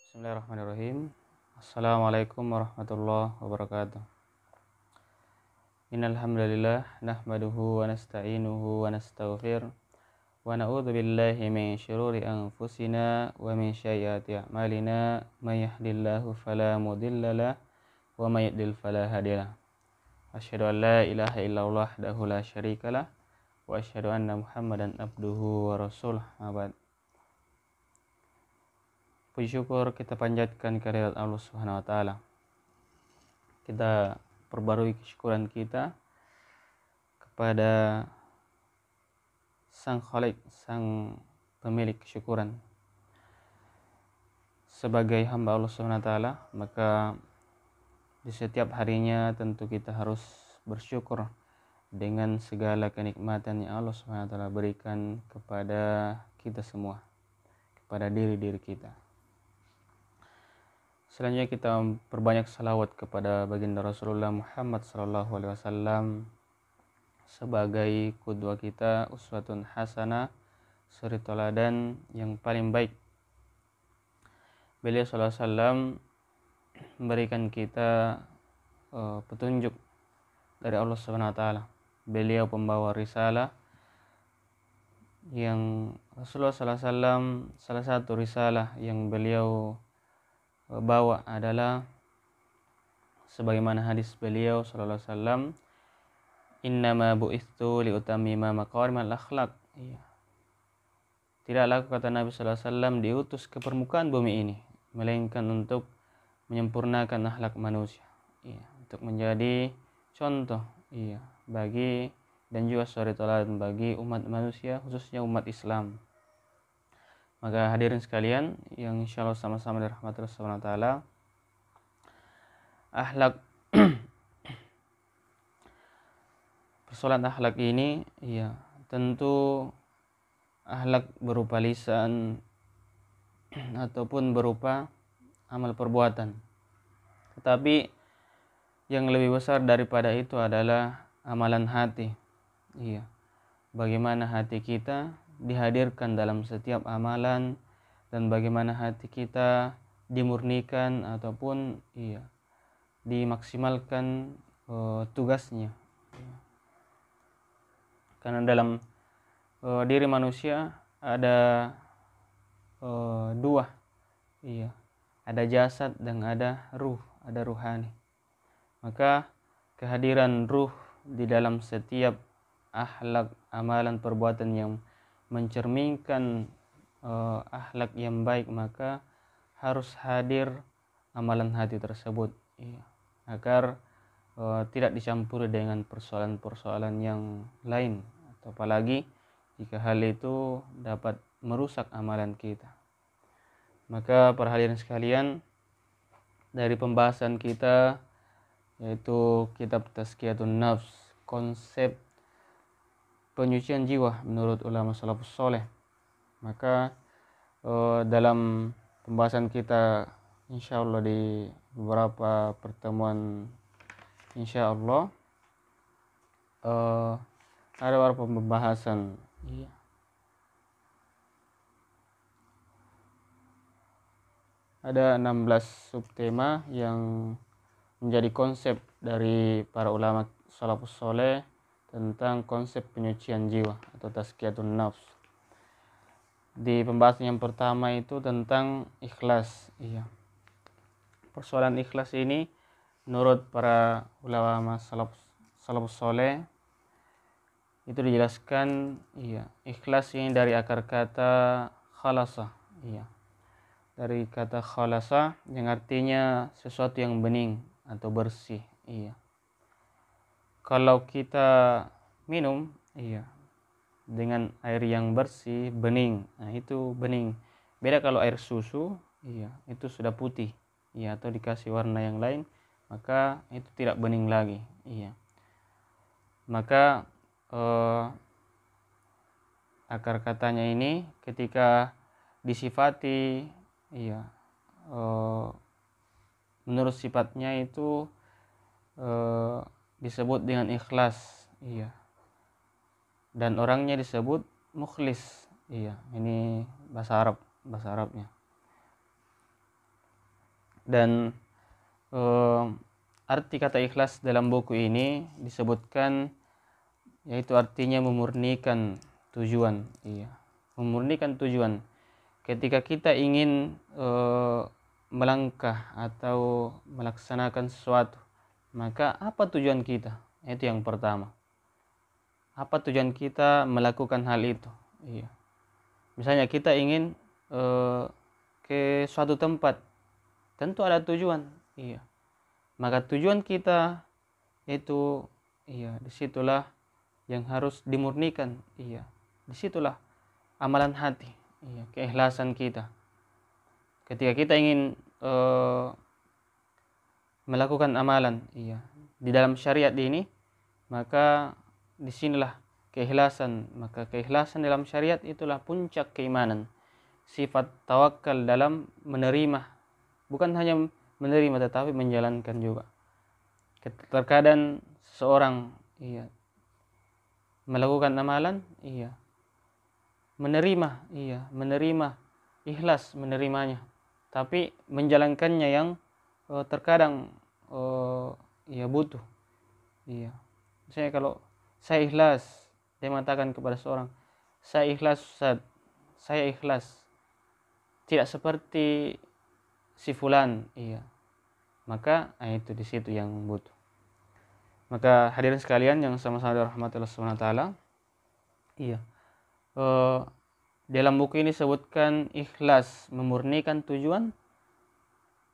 Bismillahirrahmanirrahim. Assalamualaikum warahmatullahi wabarakatuh. Innal hamdalillah nahmaduhu wa nasta'inuhu wa nastaghfir wa na'udzu billahi min syururi anfusina wa min sayyiati a'malina may yahdihillahu fala mudilla lahu wa may yudlil fala hadiyalah. Asyhadu an la ilaha illallah wahdahu la syarikalah wa asyhadu anna Muhammadan abduhu wa rasuluh. Puji syukur kita panjatkan kehadirat Allah Subhanahu wa taala. Kita perbarui kesyukuran kita kepada Sang Khalik, Sang pemilik kesyukuran. Sebagai hamba Allah Subhanahu wa taala, maka di setiap harinya tentu kita harus bersyukur dengan segala kenikmatan yang Allah Subhanahu wa taala berikan kepada kita semua, kepada diri-diri kita. Selanjutnya kita perbanyak salawat kepada baginda Rasulullah Muhammad SAW sebagai qudwah kita, uswatun hasanah, suri teladan yang paling baik. Beliau SAW memberikan kita petunjuk dari Allah Subhanahu wa taala. Beliau pembawa risalah yang Rasulullah SAW, salah satu risalah yang beliau bawa adalah sebagaimana hadis beliau sallallahu alaihi wasallam, innama bu'itsu liutammima maqarimal akhlaq. Tidaklah, kata Nabi sallallahu alaihi wasallam, diutus ke permukaan bumi ini melainkan untuk menyempurnakan akhlak manusia, untuk menjadi contoh bagi dan juga suri teladan bagi umat manusia, khususnya umat Islam. Maka hadirin sekalian yang insyaallah sama-sama dirahmati Allah Subhanahu wa taala, akhlak persoalan akhlak ini tentu akhlak berupa lisan ataupun berupa amal perbuatan. Tetapi yang lebih besar daripada itu adalah amalan hati. Bagaimana hati kita dihadirkan dalam setiap amalan dan bagaimana hati kita dimurnikan ataupun dimaksimalkan tugasnya. Karena dalam diri manusia ada dua, ada jasad dan ada ruh, ada ruhani. Maka kehadiran ruh di dalam setiap akhlak, amalan, perbuatan yang mencerminkan akhlak yang baik, maka harus hadir amalan hati tersebut, agar tidak dicampuri dengan persoalan-persoalan yang lain, atau apalagi jika hal itu dapat merusak amalan kita. Maka para hadirin sekalian, dari pembahasan kita yaitu kitab Tazkiyatun Nafs, konsep penyucian jiwa menurut ulama salafus soleh. Maka dalam pembahasan kita insyaallah di beberapa pertemuan insyaallah ada beberapa pembahasan ada 16 subtema yang menjadi konsep dari para ulama salafus soleh tentang konsep penyucian jiwa atau tazkiyatun nafs. Di pembahasan yang pertama itu tentang ikhlas. Persoalan ikhlas ini menurut para ulama salafus soleh itu dijelaskan ikhlas ini dari akar kata khalasa. Dari kata khalasa yang artinya sesuatu yang bening atau bersih. Kalau kita minum dengan air yang bersih, bening, nah itu bening. Beda kalau air susu, itu sudah putih, atau dikasih warna yang lain, maka itu tidak bening lagi. Maka akar katanya ini ketika disifati, menurut sifatnya itu disebut dengan ikhlas, dan orangnya disebut mukhlis. Ini bahasa Arabnya. Dan arti kata ikhlas dalam buku ini disebutkan, yaitu artinya memurnikan tujuan. Iya, memurnikan tujuan. Ketika kita ingin melangkah atau melaksanakan sesuatu, maka apa tujuan kita? Itu yang pertama. Apa tujuan kita melakukan hal itu? Iya. Misalnya kita ingin ke suatu tempat, tentu ada tujuan. Iya. Maka tujuan kita itu, iya, disitulah yang harus dimurnikan. Iya. Disitulah amalan hati. Iya, keikhlasan kita. Ketika kita ingin melakukan amalan, iya, di dalam syariat ini, maka disinilah keikhlasan. Maka keikhlasan dalam syariat itulah puncak keimanan. Sifat tawakal dalam menerima, bukan hanya menerima tetapi menjalankan juga. Terkadang seorang, iya, melakukan amalan, iya, menerima ikhlas menerimanya, tapi menjalankannya yang terkadang ya butuh. Iya. Misalnya kalau saya ikhlas, dia mengatakan kepada seorang, saya ikhlas Ustaz, saya ikhlas, tidak seperti si fulan. Iya. Maka itu di situ yang butuh. Maka hadirin sekalian yang sama-sama dirahmati Allah Subhanahu wa taala. Iya. Dalam buku ini sebutkan ikhlas memurnikan tujuan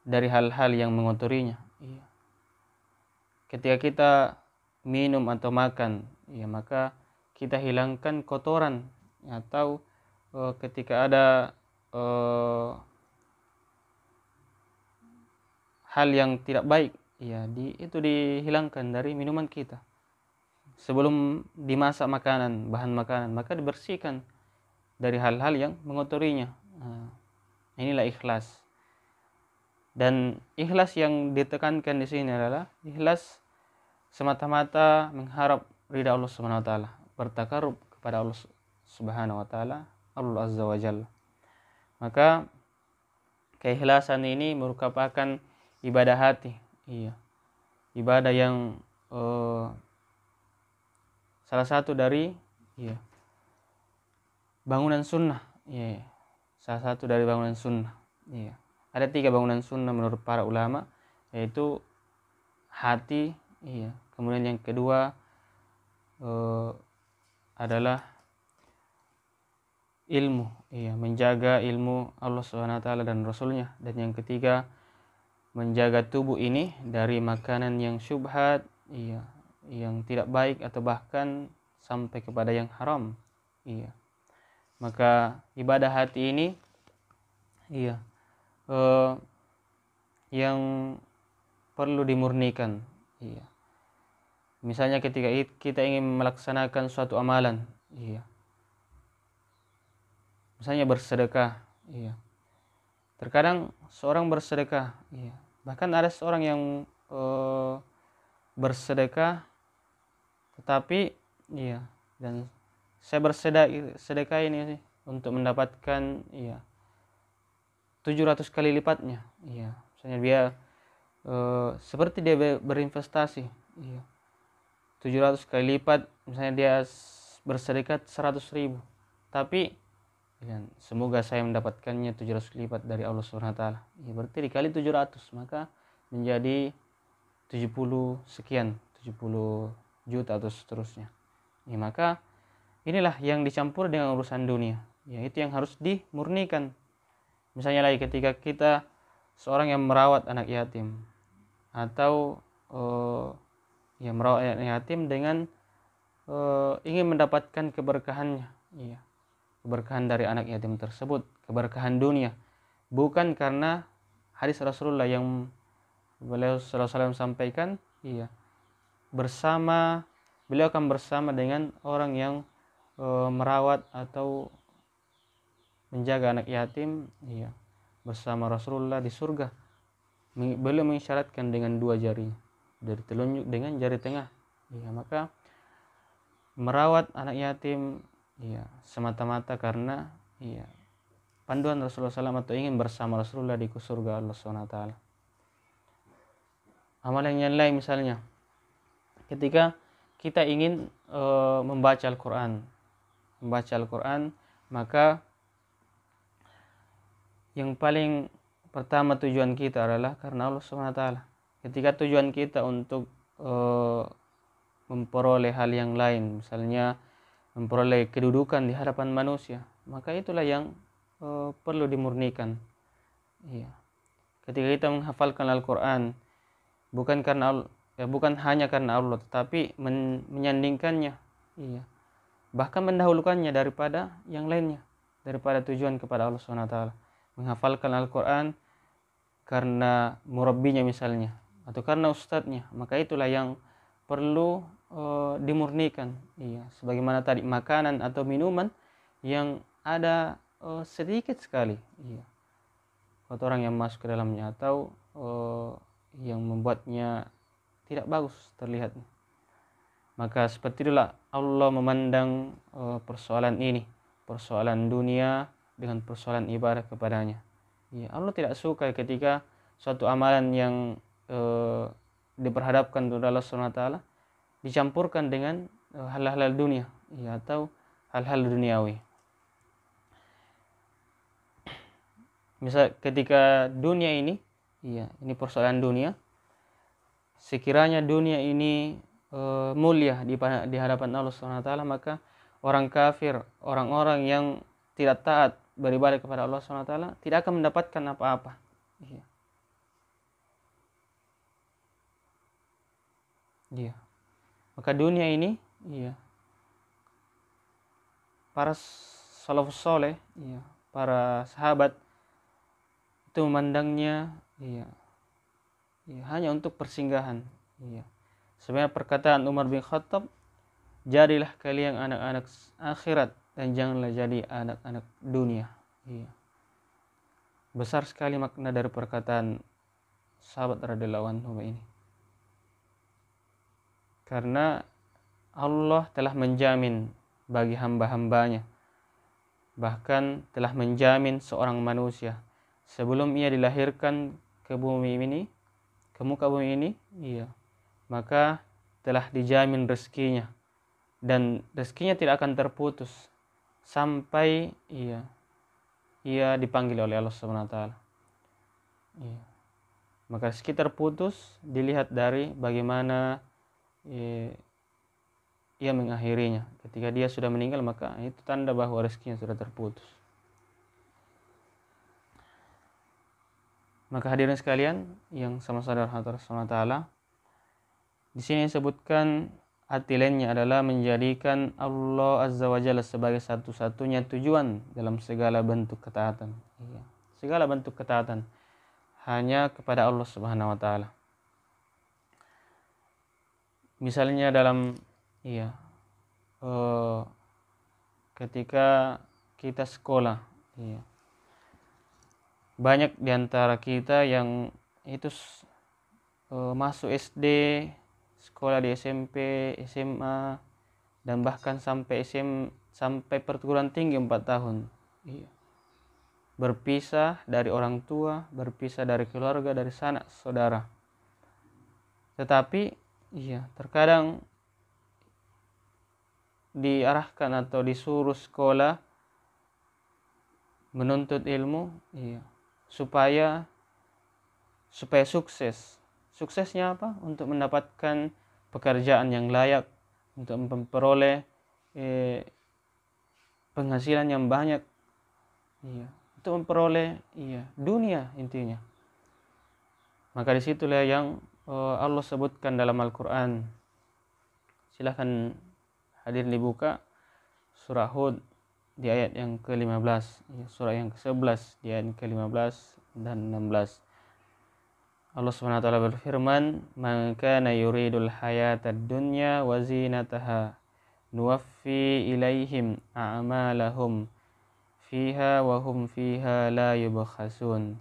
dari hal-hal yang mengotorinya. Iya. Ketika kita minum atau makan, ya, maka kita hilangkan kotoran, atau ketika ada hal yang tidak baik, ya, itu dihilangkan dari minuman kita. Sebelum dimasak makanan, bahan makanan, maka dibersihkan dari hal-hal yang mengotorinya. Inilah ikhlas. Dan ikhlas yang ditekankan di sini adalah ikhlas semata-mata mengharap ridha Allah Subhanahu wa taala, bertakarub kepada Allah Subhanahu wa taala, Allah Azza wa Jalla. Maka keikhlasan ini merupakan ibadah hati. Iya. Ibadah yang salah satu dari, iya, bangunan sunnah. Iya. Salah satu dari bangunan sunnah. Iya. Ada 3 bangunan sunnah menurut para ulama, yaitu hati, iya. Kemudian yang kedua adalah ilmu, iya, menjaga ilmu Allah Subhanahu wa taala dan Rasulnya. Dan yang ketiga, menjaga tubuh ini dari makanan yang syubhat, iya, yang tidak baik atau bahkan sampai kepada yang haram. Iya. Maka ibadah hati ini, iya, yang perlu dimurnikan. Iya. Misalnya ketika kita ingin melaksanakan suatu amalan, iya, misalnya bersedekah, iya. Terkadang seorang bersedekah, iya. Bahkan ada seorang yang bersedekah, tetapi, iya, dan saya bersedekah ini untuk mendapatkan, iya, 700 kali lipatnya. Iya. Misalnya dia seperti dia berinvestasi, iya, 700 kali lipat. Misalnya dia bersedekah 100.000, tapi ya, semoga saya mendapatkannya 700 lipat dari Allah Subhanahu wa taala. Ya, berarti dikali 700, maka menjadi 70 sekian, 70 juta atau seterusnya. Ya, maka inilah yang dicampur dengan urusan dunia. Ya, itu yang harus dimurnikan. Misalnya lagi ketika kita seorang yang merawat anak yatim, atau ya, merawat anak yatim dengan ingin mendapatkan keberkahannya, iya, keberkahan dari anak yatim tersebut, keberkahan dunia, bukan karena hadis Rasulullah yang beliau sallallahu alaihi wasallam sampaikan, iya, beliau akan bersama dengan orang yang merawat atau menjaga anak yatim, iya, bersama Rasulullah di surga. Beliau mengisyaratkan dengan 2 jari, dari telunjuk dengan jari tengah. Iya, maka merawat anak yatim, iya, semata-mata karena, iya, panduan Rasulullah SAW, atau ingin bersama Rasulullah di surga Allah SWT. Amalan yang lain misalnya, ketika kita ingin membaca Al-Quran, maka yang paling pertama tujuan kita adalah karena Allah SWT. Ketika tujuan kita untuk memperoleh hal yang lain, misalnya memperoleh kedudukan di hadapan manusia, maka itulah yang perlu dimurnikan. Iya. Ketika kita menghafalkan Al-Quran, bukan hanya karena Allah, tetapi menyandingkannya, iya, bahkan mendahulukannya daripada yang lainnya, daripada tujuan kepada Allah SWT. Menghafalkan Al-Quran karena murabbinya misalnya, atau karena ustadznya, maka itulah yang perlu dimurnikan. Iya, sebagaimana tadi makanan atau minuman yang ada sedikit sekali, iya, kotoran yang masuk ke dalamnya, atau yang membuatnya tidak bagus terlihat. Maka seperti itulah Allah memandang persoalan ini, persoalan dunia dengan persoalan ibadah kepadanya. Ya, Allah tidak suka ketika suatu amalan yang diperhadapkan kepada Allah SWT dicampurkan dengan hal-hal dunia, ya, atau hal-hal duniawi. Misal ketika dunia ini, iya, ini persoalan dunia, sekiranya dunia ini mulia di hadapan Allah SWT, maka orang kafir, orang-orang yang tidak taat beribadah kepada Allah SWT tidak akan mendapatkan apa-apa. Iya. Iya. Maka dunia ini, iya, para salafus soleh, iya, para sahabat itu memandangnya, iya, iya, hanya untuk persinggahan. Iya. Sebenarnya perkataan Umar bin Khattab, jadilah kalian anak-anak akhirat dan janganlah jadi anak-anak dunia. Iya. Besar sekali makna dari perkataan sahabat radhiyallahu anhu ini. Karena Allah telah menjamin bagi hamba-hambanya, bahkan telah menjamin seorang manusia sebelum ia dilahirkan ke bumi ini, ke muka bumi ini, iya, maka telah dijamin rezekinya, dan rezekinya tidak akan terputus sampai ia dipanggil oleh Allah SWT. Iya. Maka rezeki terputus dilihat dari bagaimana ia mengakhirinya. Ketika dia sudah meninggal, maka itu tanda bahwa rezekinya sudah terputus. Maka hadirin sekalian yang sama-sama Allah SWT, di sini disebutkan arti lainnya adalah menjadikan Allah Azza wa Jalla sebagai satu-satunya tujuan dalam segala bentuk ketaatan. Iya. Segala bentuk ketaatan hanya kepada Allah Subhanahu wa taala. Misalnya dalam ketika kita sekolah, banyak diantara kita yang itu masuk SD, sekolah di SMP, SMA, dan bahkan sampai sampai perguruan tinggi 4 tahun. Iya. Berpisah dari orang tua, berpisah dari keluarga, dari sanak saudara. Tetapi terkadang diarahkan atau disuruh sekolah menuntut ilmu, supaya sukses. Suksesnya apa? Untuk mendapatkan pekerjaan yang layak, untuk memperoleh penghasilan yang banyak, untuk memperoleh dunia intinya. Maka disitulah yang Allah sebutkan dalam Al-Quran. Silahkan hadirin dibuka surah Hud di ayat yang ke-15, surah yang ke-11 di ayat ke-15 dan 16. Allah SWT berfirman, "Man kana yuridul hayatad dunya wa zinataha nuwaffi ilaihim a'malahum fiha wa hum fiha la yubkhasun.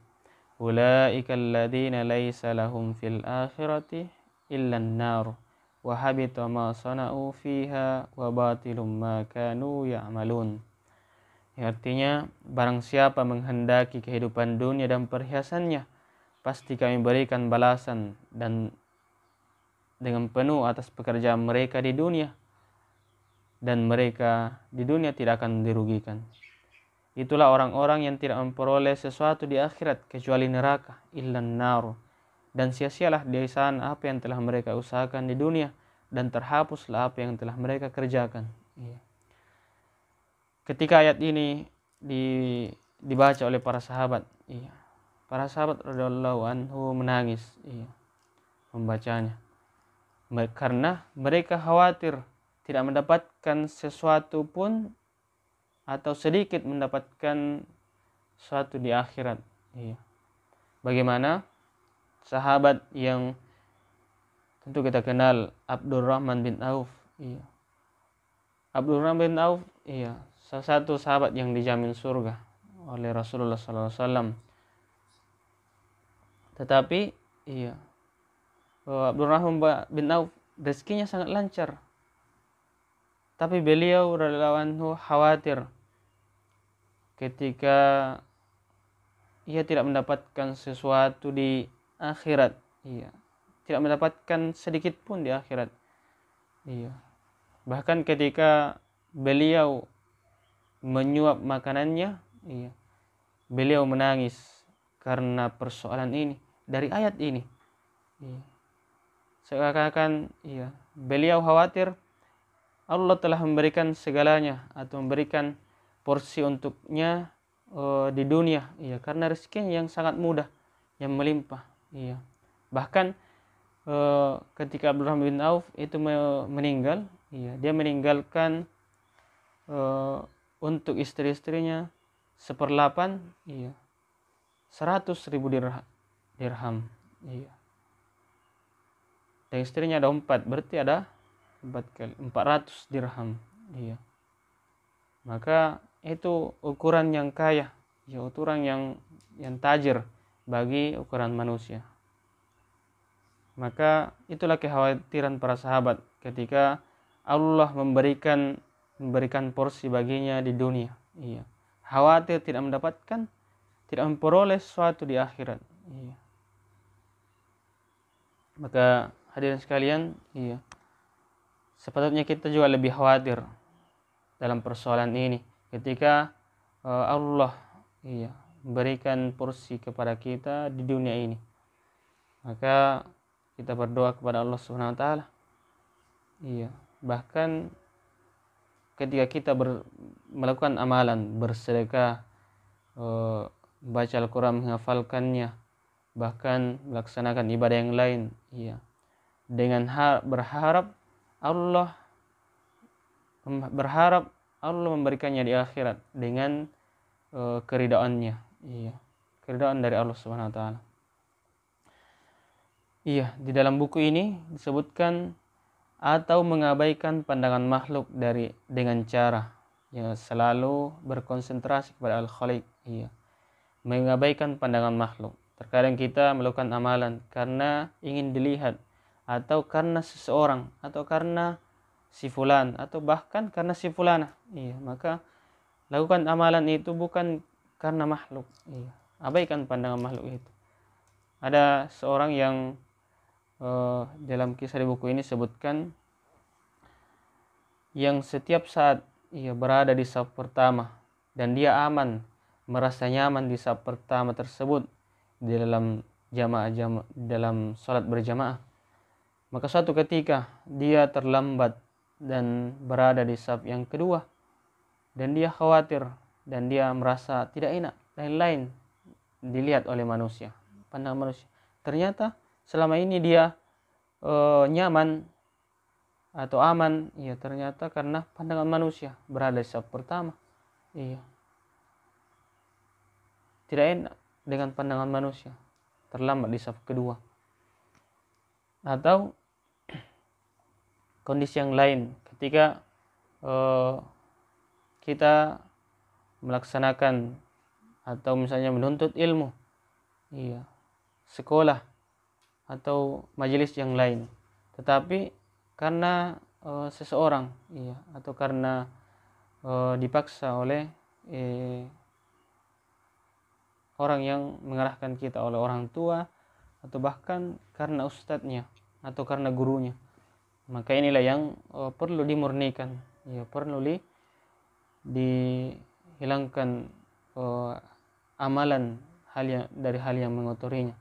Ulaika alladhina laysa lahum fil akhirati illa an-nar wa habita ma sana'u fiha wa batilum ma kanu ya'malun." Artinya, barang siapa menghendaki kehidupan dunia dan perhiasannya, pasti kami berikan balasan dan dengan penuh atas pekerjaan mereka di dunia, dan mereka di dunia tidak akan dirugikan. Itulah orang-orang yang tidak memperoleh sesuatu di akhirat kecuali neraka, illan nar. Dan sia-sialah di sana apa yang telah mereka usahakan di dunia, dan terhapuslah apa yang telah mereka kerjakan. Ketika ayat ini dibaca oleh para sahabat, para sahabat radhiyallahu anhu menangis, membacanya, karena mereka khawatir tidak mendapatkan sesuatu pun atau sedikit mendapatkan sesuatu di akhirat. Bagaimana sahabat yang tentu kita kenal, Abdurrahman bin Auf. Abdurrahman bin Auf, salah satu sahabat yang dijamin surga oleh Rasulullah SAW. Tetapi Abdurrahman bin Auf rezekinya sangat lancar, tapi beliau radhiyallahu anhu khawatir ketika ia tidak mendapatkan sesuatu di akhirat, tidak mendapatkan sedikit pun di akhirat. Bahkan ketika beliau menyuap makanannya, beliau menangis karena persoalan ini, dari ayat ini. Seakan-akan beliau khawatir Allah telah memberikan segalanya atau memberikan porsi untuknya di dunia, karena rezekinya yang sangat mudah, yang melimpah. Bahkan ketika Abdurrahman bin Auf itu meninggal, dia meninggalkan untuk istri-istrinya 1/8, 100.000 dirham. Dan istrinya ada 4, berarti ada 4 kali 400 dirham. Maka itu ukuran yang kaya, ukuran yang tajir bagi ukuran manusia. Maka itulah kekhawatiran para sahabat ketika Allah memberikan porsi baginya di dunia. Khawatir tidak mendapatkan, tidak memperoleh sesuatu di akhirat. Maka hadirin sekalian, sepatutnya kita juga lebih khawatir dalam persoalan ini ketika Allah memberikan porsi kepada kita di dunia ini. Maka kita berdoa kepada Allah Subhanahu wa taala. Bahkan ketika kita melakukan amalan, bersedekah, baca Al-Quran, menghafalkannya, bahkan melaksanakan ibadah yang lain, dengan berharap Allah memberikannya di akhirat dengan keridhaannya, keridhaan dari Allah Subhanahu wa taala. Di dalam buku ini disebutkan atau mengabaikan pandangan makhluk dengan cara selalu berkonsentrasi kepada Al-Khaliq, mengabaikan pandangan makhluk. Terkadang kita melakukan amalan karena ingin dilihat, atau karena seseorang, atau karena si fulan, atau bahkan karena si fulana. Maka lakukan amalan itu bukan karena makhluk. Abaikan pandangan makhluk itu. Ada seorang yang dalam kisah di buku ini sebutkan, yang setiap saat ia berada di saf pertama dan dia aman, merasa nyaman di saf pertama tersebut di dalam dalam salat berjamaah, maka suatu ketika dia terlambat dan berada di saf yang kedua, dan dia khawatir dan dia merasa tidak enak, lain-lain dilihat oleh manusia, pandangan manusia. Ternyata selama ini dia nyaman atau aman, ternyata karena pandangan manusia, berada di saf pertama. Tidak enak dengan pandangan manusia, terlambat di saf kedua. Atau kondisi yang lain, ketika kita melaksanakan atau misalnya menuntut ilmu, sekolah atau majelis yang lain, tetapi karena seseorang, atau karena dipaksa oleh orang yang mengarahkan kita, oleh orang tua, atau bahkan karena ustadznya, atau karena gurunya. Maka inilah yang perlu dimurnikan, ya, perlu dihilangkan amalan dari hal yang mengotorinya.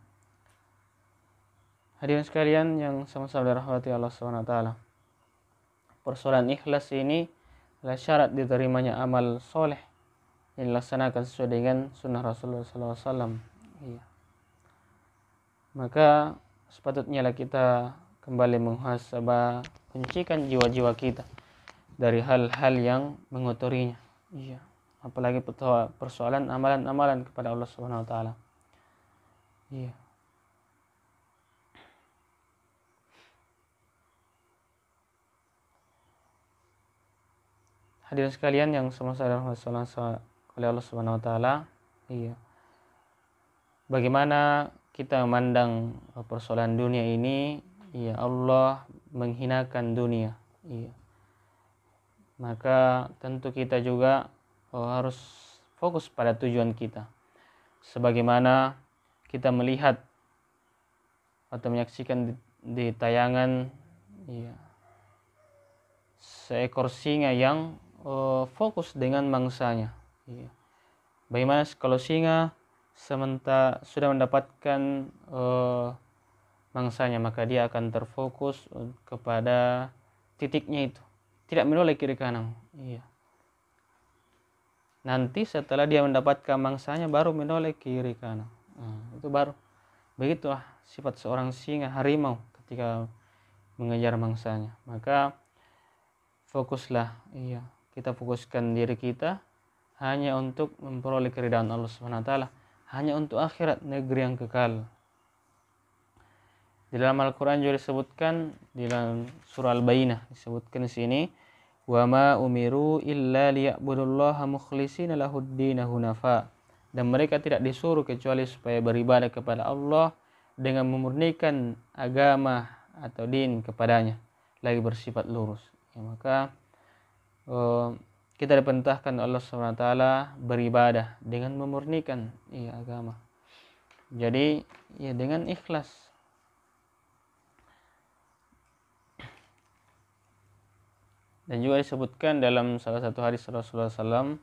Hadirin sekalian yang sama-sama dirahmati Allah Subhanahu wa taala. Persoalan ikhlas ini adalah syarat diterimanya amal soleh yang dilaksanakan sesuai dengan sunnah Rasulullah SAW. Iya. Maka sepatutnya lah kita kembali muhasabah, menyucikan jiwa-jiwa kita dari hal-hal yang mengotorinya. Iya. Apalagi persoalan amalan-amalan kepada Allah Subhanahu wa taala. Iya. Hadirin sekalian yang sama-sama oleh Allah Subhanahu wa taala. Iya. Bagaimana kita memandang persoalan dunia ini? Iya, Allah menghinakan dunia. Iya. Maka tentu kita juga harus fokus pada tujuan kita. Sebagaimana kita melihat atau menyaksikan di tayangan, iya, seekor singa yang fokus dengan mangsanya. Iya. Bagaimana kalau singa sudah mendapatkan mangsanya, maka dia akan terfokus kepada titiknya itu, tidak menoleh kiri kanan. Iya. Nanti setelah dia mendapatkan mangsanya baru menoleh kiri kanan. Itu baru. Begitulah sifat seorang singa, harimau ketika mengejar mangsanya. Maka fokuslah, iya, kita fokuskan diri kita hanya untuk memperoleh keridhaan Allah Subhanahu wa taala, hanya untuk akhirat, negeri yang kekal. Di dalam Al-Qur'an juga disebutkan, di dalam surah Al-Bayyinah disebutkan di sini, wa ma umiru illa liya'budullaha mukhlishina lahud-din hunafa. Dan mereka tidak disuruh kecuali supaya beribadah kepada Allah dengan memurnikan agama atau din kepadanya, lagi bersifat lurus. Ya, maka kita diperintahkan Allah SWT beribadah dengan memurnikan agama. Jadi ya dengan ikhlas. Dan juga disebutkan dalam salah satu hadis Rasulullah SAW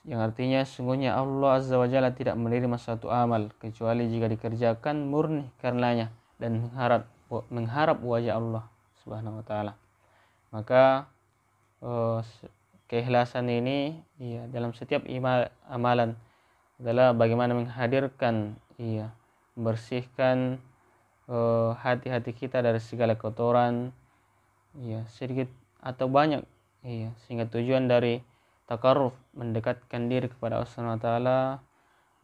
yang artinya sungguhnya Allah Azza wa Jalla tidak menerima suatu amal kecuali jika dikerjakan murni karenanya dan mengharap wajah Allah Subhanahu wa taala. Maka keikhlasan ini dalam setiap amalan adalah bagaimana menghadirkan, membersihkan hati-hati kita dari segala kotoran, sedikit atau banyak, sehingga tujuan dari takarruf, mendekatkan diri kepada Allah Subhanahu wa taala,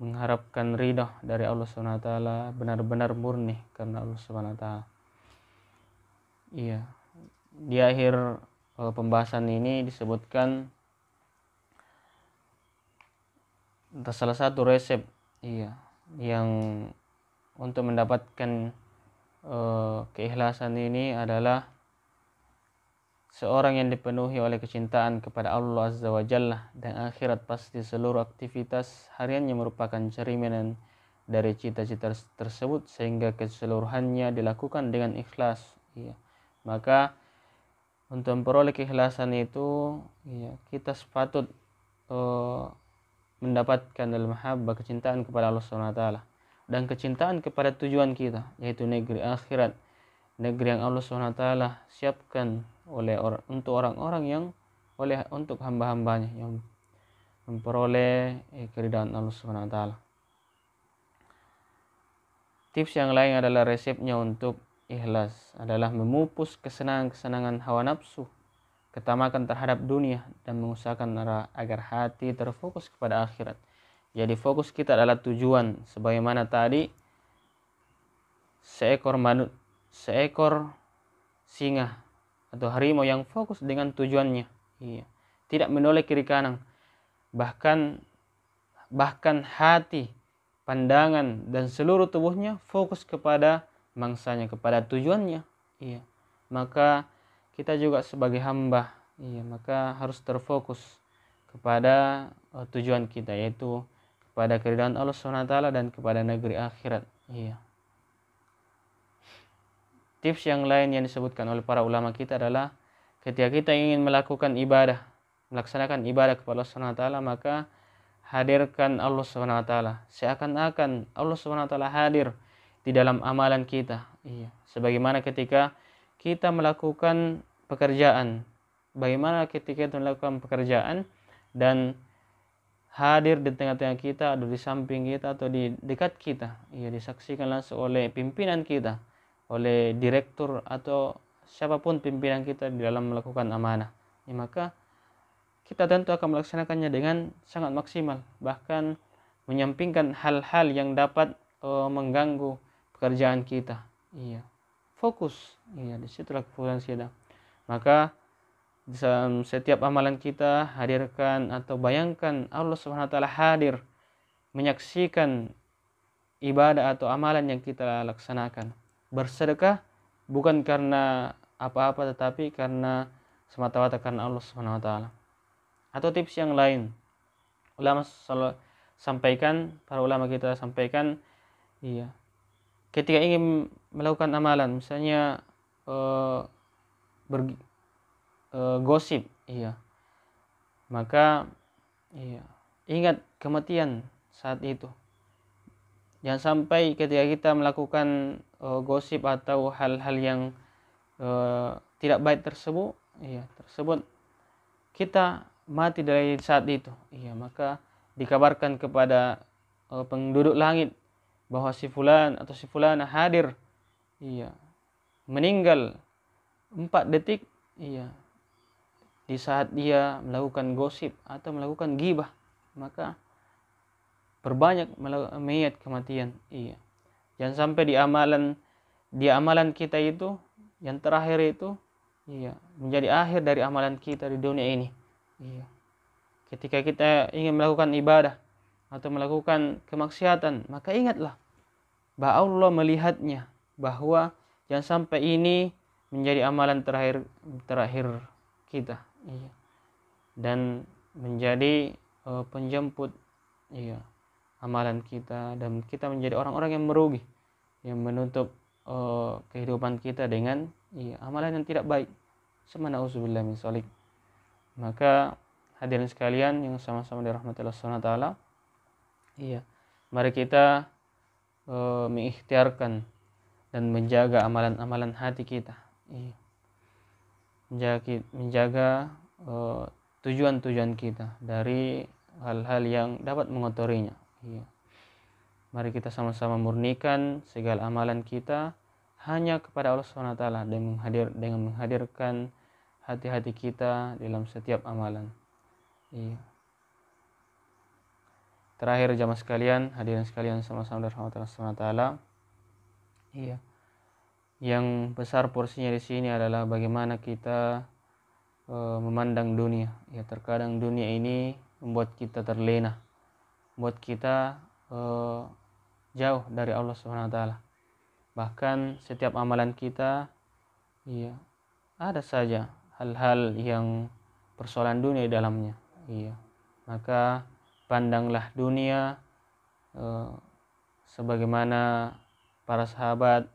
mengharapkan ridha dari Allah Subhanahu wa taala, benar-benar murni karena Allah Subhanahu wa taala. Di akhir pembahasan ini disebutkan salah satu resep yang untuk mendapatkan keikhlasan ini adalah seorang yang dipenuhi oleh kecintaan kepada Allah Azza wa Jalla dan akhirat, pasti seluruh aktivitas hariannya merupakan cerminan dari cita-cita tersebut sehingga keseluruhannya dilakukan dengan ikhlas. Maka untuk memperoleh keikhlasan itu, kita sepatut mendapatkan dalam mahabbah, kecintaan kepada Allah Subhanahu wa taala dan kecintaan kepada tujuan kita, yaitu negeri akhirat, negeri yang Allah Subhanahu wa taala siapkan untuk orang-orang yang untuk hamba-hambanya yang memperoleh keridhaan Allah Subhanahu wa taala. Tips yang lain adalah resepnya untuk ikhlas adalah memupus kesenangan-kesenangan hawa nafsu, ketamakan terhadap dunia, dan mengusahakan agar hati terfokus kepada akhirat. Jadi fokus kita adalah tujuan, sebagaimana tadi seekor singa atau harimau yang fokus dengan tujuannya, tidak menoleh kiri kanan, bahkan hati, pandangan, dan seluruh tubuhnya fokus kepada mangsanya, kepada tujuannya. Maka kita juga sebagai hamba, maka harus terfokus kepada tujuan kita, yaitu kepada keridhaan Allah SWT dan kepada negeri akhirat. tips yang lain yang disebutkan oleh para ulama kita adalah ketika kita ingin melakukan ibadah, melaksanakan ibadah kepada Allah Subhanahu wa taala, maka hadirkan Allah Subhanahu wa taala. Seakan-akan Allah Subhanahu wa taala hadir di dalam amalan kita. Iya, sebagaimana ketika kita melakukan pekerjaan. Bagaimana ketika kita melakukan pekerjaan dan hadir di tengah-tengah kita, atau di samping kita, atau di dekat kita. Iya, disaksikan langsung oleh pimpinan kita, oleh direktur atau siapapun pimpinan kita di dalam melakukan amanah. Ya, maka kita tentu akan melaksanakannya dengan sangat maksimal, bahkan menyampingkan hal-hal yang dapat mengganggu pekerjaan kita. Iya, fokus. Iya, disitulah kefokusan kita. Maka dalam setiap amalan kita, hadirkan atau bayangkan Allah Subhanahu wa taala hadir menyaksikan ibadah atau amalan yang kita laksanakan. Bersedekah bukan karena apa-apa, tetapi karena semata-mata karena Allah Subhanahu wa taala. Atau tips yang lain, para ulama kita sampaikan, iya, ketika ingin melakukan amalan, misalnya gosip, iya, maka iya, ingat kematian saat itu. Jangan sampai ketika kita melakukan gosip atau hal-hal yang tidak baik tersebut, iya, kita mati dari saat itu. Iya, maka dikabarkan kepada penduduk langit bahwa si fulan atau si fulana hadir, iya, meninggal 4 detik, iya, di saat dia melakukan gosip atau melakukan ghibah, maka perbanyak mengingat kematian. Iya, jangan sampai di amalan kita itu yang terakhir itu, iya, menjadi akhir dari amalan kita di dunia ini. Iya, ketika kita ingin melakukan ibadah atau melakukan kemaksiatan, maka ingatlah bahwa Allah melihatnya, bahwa jangan sampai ini menjadi amalan terakhir kita. Iya, dan menjadi penjemput, iya, amalan kita, dan kita menjadi orang-orang yang merugi, yang menutup kehidupan kita dengan, iya, amalan yang tidak baik. Subhanallah min dzalik. Maka hadirin sekalian yang sama-sama dirahmati Allah Subhanahu wa taala, iya, mari kita mengikhtiarkan dan menjaga amalan-amalan hati kita. Iya, menjaga tujuan-tujuan kita dari hal-hal yang dapat mengotorinya. Iya. Mari kita sama-sama murnikan segala amalan kita hanya kepada Allah Subhanahu wa taala dengan menghadirkan hati-hati kita dalam setiap amalan. Iya. Terakhir jamaah sekalian, hadirin sekalian sama-sama dirahmati Allah Subhanahu wa taala. Iya. Yang besar porsinya di sini adalah bagaimana kita memandang dunia. Ya, terkadang dunia ini membuat kita terlena, membuat kita jauh dari Allah Subhanahu wa taala. Bahkan setiap amalan kita, iya, ada saja hal-hal yang persoalan dunia di dalamnya. Iya. Maka pandanglah dunia sebagaimana para sahabat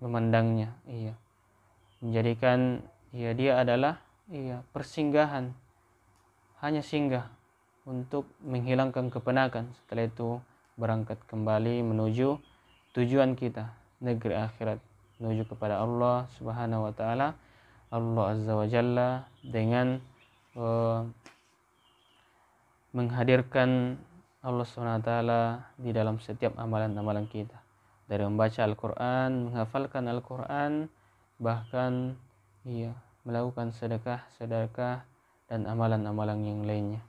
memandangnya. Iya. Menjadikan, iya, dia adalah, iya, persinggahan, hanya singgah untuk menghilangkan kepenakan. Setelah itu berangkat kembali menuju tujuan kita, negeri akhirat, menuju kepada Allah Subhanahu wa taala, Allah Azza wa Jalla, dengan menghadirkan Allah Subhanahu wa taala di dalam setiap amalan-amalan kita. Dari membaca Al-Quran, menghafalkan Al-Quran, bahkan, iya, melakukan sedekah dan amalan-amalan yang lainnya.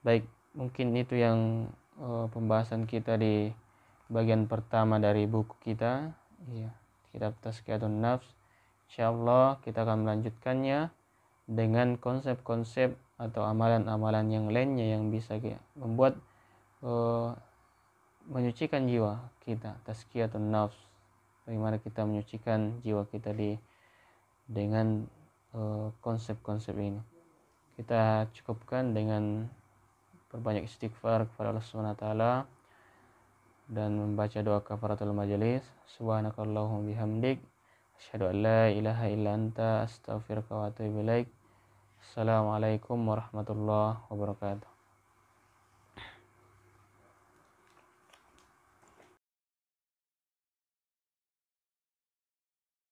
Baik, mungkin itu yang pembahasan kita di bagian pertama dari buku kita, iya, Kitab Tazkiyatun Nafs. Insyaallah kita akan melanjutkannya dengan konsep-konsep atau amalan-amalan yang lainnya yang bisa membuat menyucikan jiwa kita, tazkiyatun nafs. Bagaimana kita menyucikan jiwa kita dengan konsep-konsep ini. Kita cukupkan dengan berbanyak istighfar kepada Allah Subhanahu wa taala dan membaca doa kafaratul majelis. Subhanakallahumma bihamdik Asyhadu an la ilaha illa anta astaghfiruka wa atubu ilaik. Assalamualaikum warahmatullahi wabarakatuh.